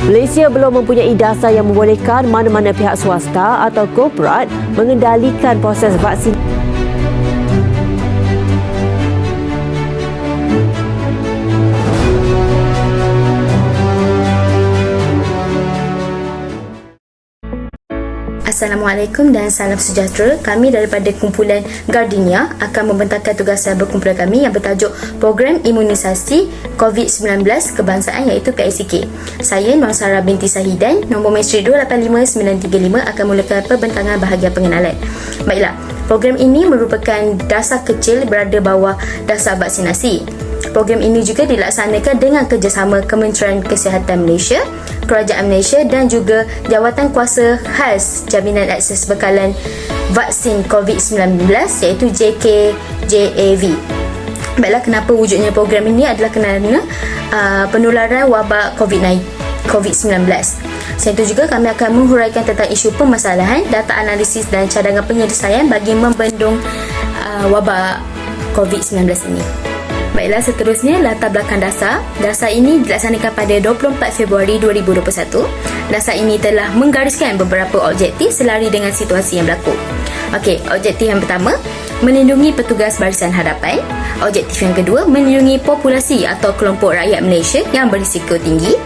Malaysia belum mempunyai dasar yang membolehkan mana-mana pihak swasta atau korporat mengendalikan proses vaksin. Assalamualaikum dan salam sejahtera. Kami daripada kumpulan Gardenia akan membentangkan tugasan berkumpulan kami yang bertajuk Program Imunisasi COVID-19 Kebangsaan iaitu PICK. Saya Nur Sarah binti Sahidan, nombor mesej 285935 akan mulakan perbentangan bahagian pengenalan. Baiklah, program ini merupakan dasar kecil berada bawah dasar vaksinasi. Program ini juga dilaksanakan dengan kerjasama Kementerian Kesihatan Malaysia, Kerajaan Malaysia dan juga Jawatan Kuasa Khas Jaminan Akses Bekalan Vaksin COVID-19 iaitu JKJAV. Baiklah, kenapa wujudnya program ini adalah kerana penularan wabak COVID-19. Selain itu juga kami akan menghuraikan tentang isu permasalahan, data analisis dan cadangan penyelesaian bagi membendung wabak COVID-19 ini. Baiklah, seterusnya latar belakang dasar. Dasar ini dilaksanakan pada 24 Februari 2021. Dasar ini telah menggariskan beberapa objektif selari dengan situasi yang berlaku. Okey, objektif yang pertama, melindungi petugas barisan hadapan. Objektif yang kedua, melindungi populasi atau kelompok rakyat Malaysia yang berisiko tinggi.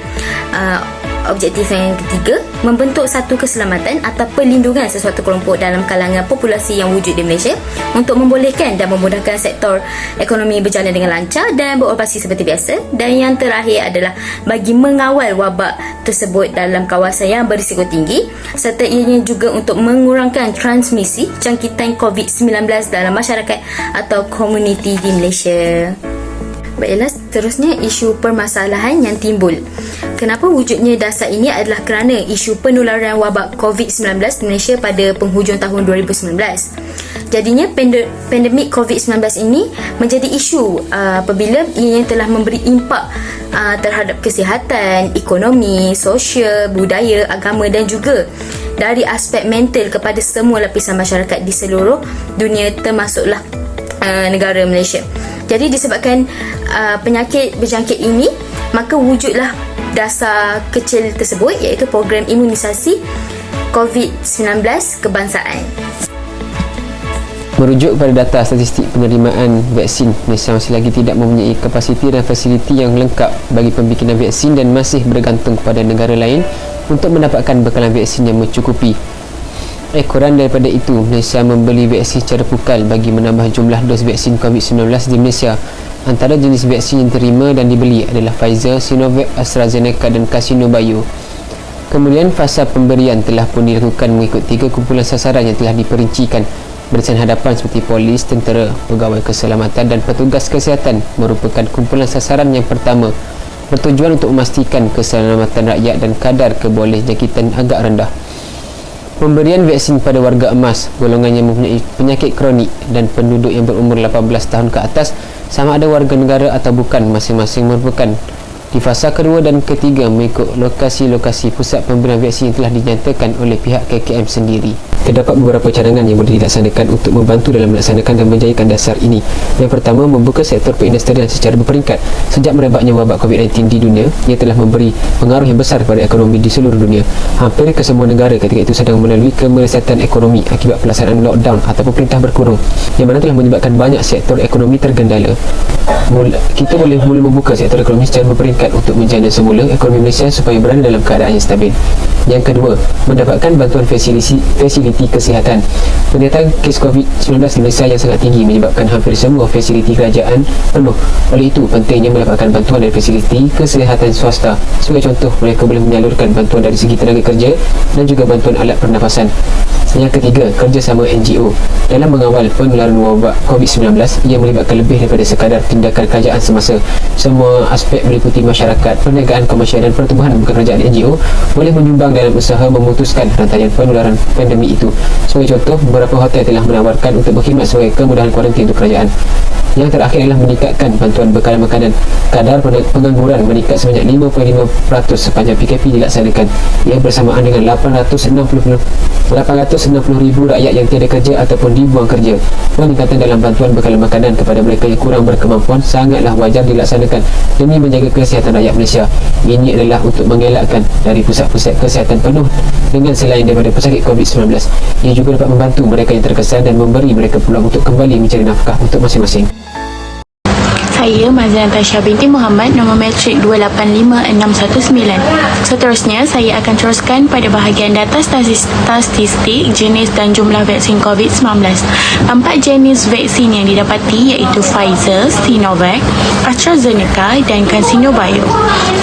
Objektif yang ketiga, membentuk satu keselamatan atau perlindungan sesuatu kelompok dalam kalangan populasi yang wujud di Malaysia untuk membolehkan dan memudahkan sektor ekonomi berjalan dengan lancar dan beroperasi seperti biasa. Dan yang terakhir adalah bagi mengawal wabak tersebut dalam kawasan yang berisiko tinggi, serta ianya juga untuk mengurangkan transmisi jangkitan COVID-19 dalam masyarakat atau komuniti di Malaysia. Baiklah, seterusnya isu permasalahan yang timbul. Kenapa wujudnya dasar ini adalah kerana isu penularan wabak COVID-19 di Malaysia pada penghujung tahun 2019. Jadinya pandemik COVID-19 ini menjadi isu apabila ianya telah memberi impak terhadap kesihatan, ekonomi, sosial, budaya, agama dan juga dari aspek mental kepada semua lapisan masyarakat di seluruh dunia termasuklah negara Malaysia. Jadi disebabkan penyakit berjangkit ini, maka wujudlah dasar kecil tersebut iaitu program imunisasi COVID-19 kebangsaan. Merujuk kepada data statistik penerimaan vaksin, Malaysia masih lagi tidak mempunyai kapasiti dan fasiliti yang lengkap bagi pembikinan vaksin dan masih bergantung kepada negara lain untuk mendapatkan bekalan vaksin yang mencukupi. Kurang daripada itu, Malaysia membeli vaksin secara pukal bagi menambah jumlah dos vaksin COVID-19 di Malaysia. Antara jenis vaksin yang terima dan dibeli adalah Pfizer, Sinovac, AstraZeneca dan Casino Bio. Kemudian fasa pemberian telah pun dilakukan mengikut 3 kumpulan sasaran yang telah diperincikan. Barisan hadapan seperti polis, tentera, pegawai keselamatan dan petugas kesihatan merupakan kumpulan sasaran yang pertama, bertujuan untuk memastikan keselamatan rakyat dan kadar keboleh jangkitan agak rendah. Pemberian vaksin pada warga emas, golongan yang mempunyai penyakit kronik dan penduduk yang berumur 18 tahun ke atas, sama ada warga negara atau bukan, masing-masing merupakan di fasa kedua dan ketiga mengikut lokasi-lokasi pusat pemberian vaksin yang telah dinyatakan oleh pihak KKM sendiri. Terdapat beberapa cadangan yang boleh dilaksanakan untuk membantu dalam melaksanakan dan menjayakan dasar ini. Yang pertama, membuka sektor perindustrian secara berperingkat. Sejak merebaknya wabak COVID-19 di dunia, ia telah memberi pengaruh yang besar kepada ekonomi di seluruh dunia. Hampir ke semua negara ketika itu sedang melalui kemelesatan ekonomi akibat pelaksanaan lockdown ataupun perintah berkurung, yang mana telah menyebabkan banyak sektor ekonomi tergendala. Kita boleh mula membuka sektor ekonomi secara berperingkat untuk menjana semula ekonomi Malaysia supaya berada dalam keadaan yang stabil. Yang kedua, mendapatkan bantuan fasiliti kesihatan. Peningkatan kes COVID-19 di Malaysia yang sangat tinggi menyebabkan hampir semua fasiliti kerajaan penuh. Oleh itu, pentingnya mendapatkan bantuan dari fasiliti kesihatan swasta. Sebagai contoh, mereka boleh menyalurkan bantuan dari segi tenaga kerja dan juga bantuan alat pernafasan. Yang ketiga, kerjasama NGO. Dalam mengawal penularan wabak COVID-19, ia melibatkan lebih daripada sekadar tindakan kerajaan semasa. Semua aspek meliputi masyarakat, perniagaan komersial dan pertubuhan bukan kerajaan NGO boleh menyumbang dalam usaha memutuskan rantaian penularan pandemik itu. itu. Sebagai contoh, beberapa hotel telah menawarkan untuk berkhidmat sebagai kemudahan kuarantin untuk kerajaan. Yang terakhir adalah meningkatkan bantuan bekalan makanan. Kadar pengangguran meningkat sebanyak 5.5% sepanjang PKP dilaksanakan. Ia bersamaan dengan 860,000 rakyat yang tiada kerja ataupun dibuang kerja. Peningkatan dalam bantuan bekalan makanan kepada mereka yang kurang berkemampuan sangatlah wajar dilaksanakan demi menjaga kesihatan rakyat Malaysia. Ini adalah untuk mengelakkan dari pusat-pusat kesihatan penuh dengan selain daripada pesakit COVID-19. Ia juga dapat membantu mereka yang terkesan dan memberi mereka peluang untuk kembali mencari nafkah untuk masing-masing. Saya Mazlan Tasha binti Muhammad, nombor matrik 285619. Seterusnya, saya akan teruskan pada bahagian data statistik jenis dan jumlah vaksin COVID-19. 4 jenis vaksin yang didapati iaitu Pfizer, Sinovac, AstraZeneca dan CanSino Bio.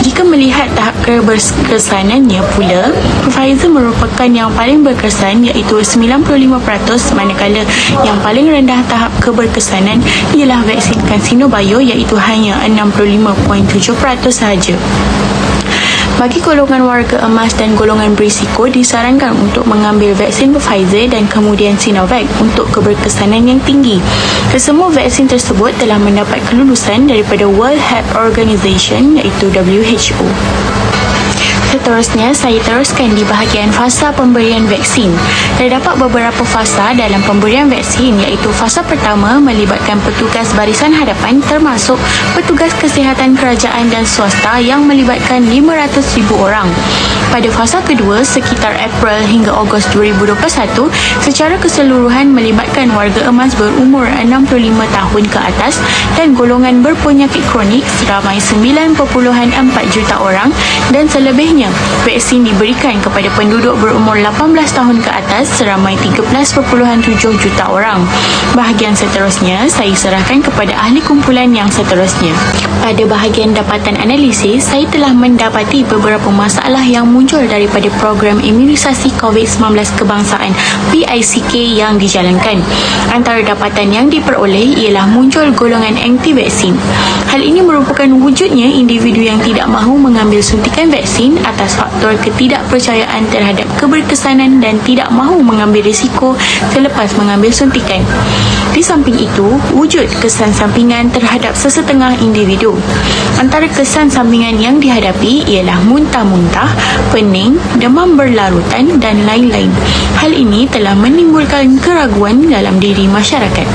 Jika melihat tahap keberkesanannya pula, Pfizer merupakan yang paling berkesan iaitu 95%, manakala yang paling rendah tahap keberkesanan ialah vaksin CanSino Bio iaitu hanya 65.7% sahaja. Bagi golongan warga emas dan golongan berisiko, disarankan untuk mengambil vaksin Pfizer dan kemudian Sinovac untuk keberkesanan yang tinggi. Kesemua vaksin tersebut telah mendapat kelulusan daripada World Health Organization iaitu WHO. Seterusnya, saya teruskan di bahagian fasa pemberian vaksin. Terdapat beberapa fasa dalam pemberian vaksin iaitu fasa pertama melibatkan petugas barisan hadapan termasuk petugas kesihatan kerajaan dan swasta yang melibatkan 500,000 orang. Pada fasa kedua, sekitar April hingga Ogos 2021, secara keseluruhan melibatkan warga emas berumur 65 tahun ke atas dan golongan berpenyakit kronik seramai 9.4 juta orang, dan selebihnya vaksin diberikan kepada penduduk berumur 18 tahun ke atas seramai 13.7 juta orang. Bahagian seterusnya saya serahkan kepada ahli kumpulan yang seterusnya. Pada bahagian dapatan analisis, saya telah mendapati beberapa masalah yang muncul daripada program imunisasi COVID-19 kebangsaan PICK yang dijalankan. Antara dapatan yang diperoleh ialah muncul golongan anti vaksin. Hal ini merupakan wujudnya individu yang tidak mahu mengambil suntikan vaksin atas faktor ketidakpercayaan terhadap keberkesanan dan tidak mahu mengambil risiko selepas mengambil suntikan. Di samping itu, wujud kesan sampingan terhadap sesetengah individu. Antara kesan sampingan yang dihadapi ialah muntah-muntah, pening, demam berlarutan dan lain-lain. Hal ini telah menimbulkan keraguan dalam diri masyarakat.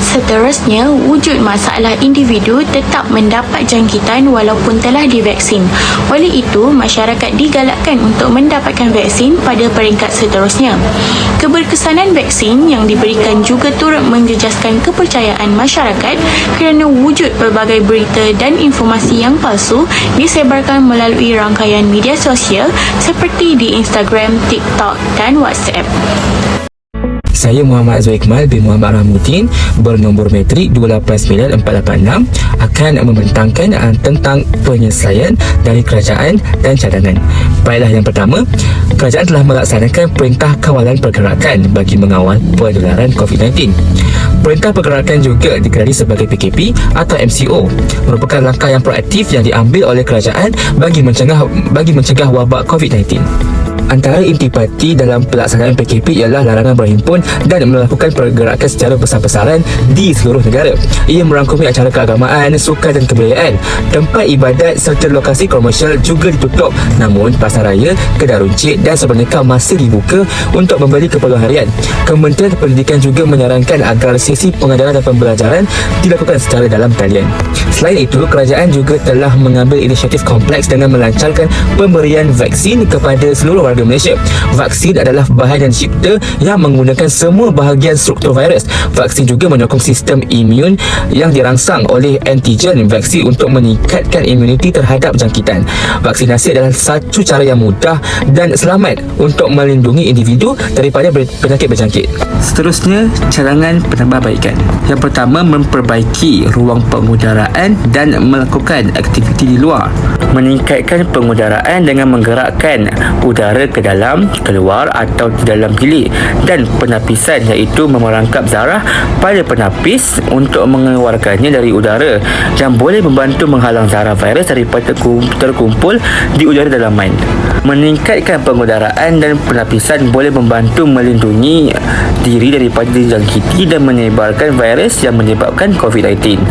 Seterusnya, wujud masalah individu tetap mendapat jangkitan walaupun telah divaksin. Oleh itu, masyarakat digalakkan untuk mendapatkan vaksin pada peringkat seterusnya. Keberkesanan vaksin yang diberikan juga turut menjejaskan kepercayaan masyarakat kerana wujud pelbagai berita dan informasi yang palsu disebarkan melalui rangkaian media sosial seperti di Instagram, TikTok dan WhatsApp. Saya Muhammad Azwar Iqmal bin Muhammad Rahmuddin, bernombor matrik 289486, akan membentangkan tentang penyelesaian dari kerajaan dan cadangan. Baiklah, yang pertama, kerajaan telah melaksanakan Perintah Kawalan Pergerakan bagi mengawal penularan COVID-19. Perintah Pergerakan juga dikenali sebagai PKP atau MCO, merupakan langkah yang proaktif yang diambil oleh kerajaan bagi mencegah wabak COVID-19. Antara intipati dalam pelaksanaan PKP ialah larangan berhimpun dan melakukan pergerakan secara besar-besaran di seluruh negara. Ia merangkumi acara keagamaan, sukan dan kebudayaan. Tempat ibadat serta lokasi komersial juga ditutup, namun pasar raya, kedai runcit dan sebenarnya masih dibuka untuk membeli keperluan harian. Kementerian Pendidikan juga menyarankan agar sesi pengajaran dan pembelajaran dilakukan secara dalam talian. Selain itu, kerajaan juga telah mengambil inisiatif kompleks dengan melancarkan pemberian vaksin kepada seluruh warga Malaysia. Vaksin adalah bahan yang dicipta yang menggunakan semua bahagian struktur virus. Vaksin juga menyokong sistem imun yang dirangsang oleh antigen vaksin untuk meningkatkan imuniti terhadap jangkitan. Vaksinasi adalah satu cara yang mudah dan selamat untuk melindungi individu daripada penyakit berjangkit. Seterusnya, cadangan penambahbaikan. Yang pertama, memperbaiki ruang pengudaraan dan melakukan aktiviti di luar. Meningkatkan pengudaraan dengan menggerakkan udara ke dalam, keluar atau di dalam bilik, dan penapisan iaitu memerangkap zarah pada penapis untuk mengeluarkannya dari udara yang boleh membantu menghalang zarah virus daripada terkumpul di udara dalaman. Meningkatkan pengudaraan dan penapisan boleh membantu melindungi diri daripada dijangkiti dan menyebarkan virus yang menyebabkan COVID-19.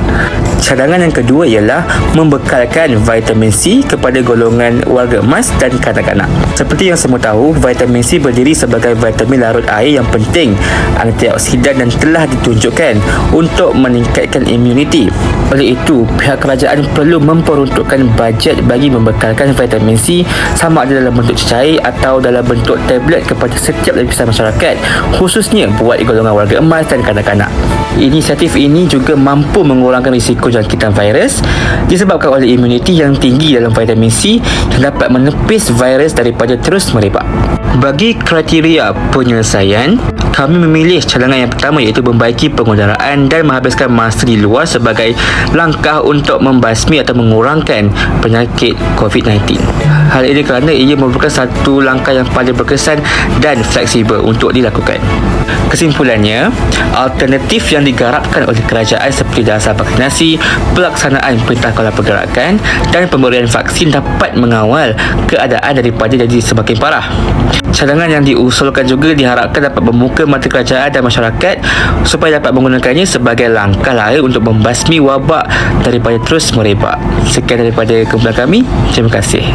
Cadangan yang kedua ialah membekalkan vitamin C kepada golongan warga emas dan kanak-kanak. Seperti yang semua tahu, vitamin C berdiri sebagai vitamin larut air yang penting, antioksidan dan telah ditunjukkan untuk meningkatkan imuniti. Oleh itu, pihak kerajaan perlu memperuntukkan bajet bagi membekalkan vitamin C sama ada dalam bentuk cecair atau dalam bentuk tablet kepada setiap lapisan masyarakat, khususnya buat golongan warga emas dan kanak-kanak. Inisiatif ini juga mampu mengurangkan risiko jangkitan virus disebabkan oleh imuniti yang tinggi dalam vitamin C yang dapat menepis virus daripada terus merebak. Bagi kriteria penyelesaian, kami memilih cadangan yang pertama iaitu membaiki pengudaraan dan menghabiskan masa di luar sebagai langkah untuk membasmi atau mengurangkan penyakit COVID-19. Hal ini kerana ia merupakan satu langkah yang paling berkesan dan fleksibel untuk dilakukan. Kesimpulannya, alternatif yang digarapkan oleh kerajaan seperti dasar vaksinasi, pelaksanaan perintah kawalan pergerakan dan pemberian vaksin dapat mengawal keadaan daripada jadi semakin parah. Cadangan yang diusulkan juga diharapkan dapat membuka mata kerajaan dan masyarakat supaya dapat menggunakannya sebagai langkah lain untuk membasmi wabak daripada terus merebak. Sekian daripada kumpulan kami. Terima kasih.